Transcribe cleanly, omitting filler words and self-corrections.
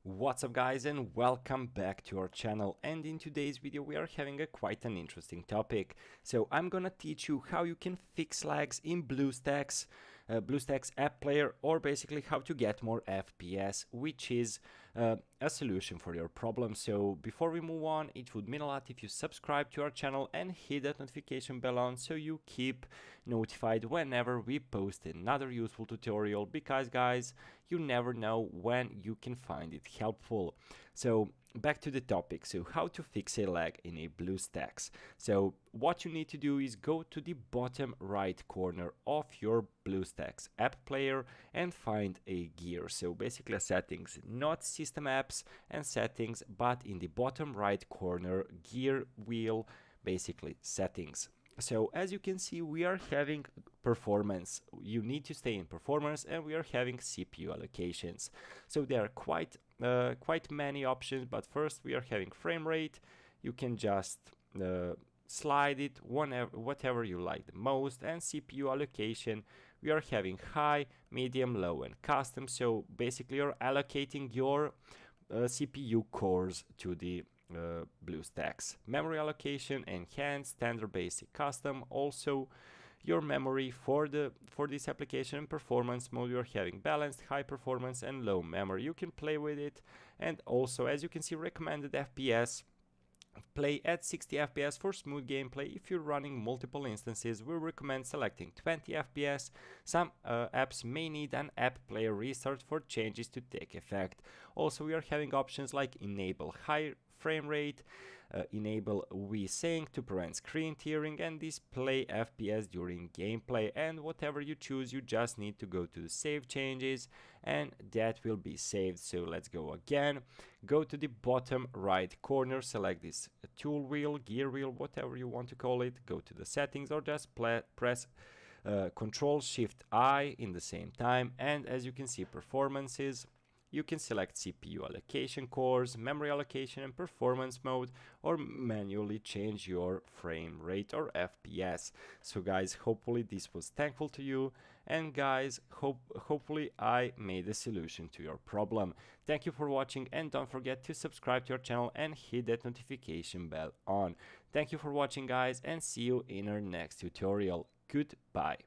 What's up guys, and welcome back to our channel. And in today's video we are having quite an interesting topic. So I'm gonna teach you how you can fix lags in BLUESTACKS, BLUESTACKS app player, or basically how to get more FPS, which is a solution for your problem. So before we move on, it would mean a lot if you subscribe to our channel and hit that notification bell on so you keep notified whenever we post another useful tutorial, because guys, you never know when you can find it helpful. So back to the topic. So how to fix a lag in a BLUESTACKS. So what you need to do is go to the bottom right corner of your BLUESTACKS app player and find a gear. So basically settings, not system apps and settings, but in the bottom right corner, gear wheel, basically settings. So as you can see, we are having performance. You need to stay in performance, and we are having CPU allocations. So there are quite many options, but first we are having frame rate. You can just slide it whatever you like the most. And CPU allocation, we are having high, medium, low, and custom. So basically you're allocating your CPU cores to the BLUESTACKS. Memory allocation, enhanced, standard, basic, custom. Also your memory for this application. And performance mode, you're having balanced, high performance, and low memory. You can play with it. And also, as you can see, recommended FPS, play at 60 FPS for smooth gameplay. If you're running multiple instances, we recommend selecting 20 FPS. Some apps may need an app player restart for changes to take effect. Also, we are having options like enable high frame rate, enable VSync to prevent screen tearing, and display FPS during gameplay. And whatever you choose, you just need to go to the save changes and that will be saved. So let's go again. Go to the bottom right corner, select this tool wheel, gear wheel, whatever you want to call it. Go to the settings, or just press Control Shift I in the same time. And as you can see, performances, you can select CPU allocation cores, memory allocation, and performance mode, or manually change your frame rate or FPS. So guys, hopefully this was thankful to you, and guys, hopefully I made a solution to your problem. Thank you for watching, and don't forget to subscribe to our channel and hit that notification bell on. Thank you for watching guys, and see you in our next tutorial. Goodbye.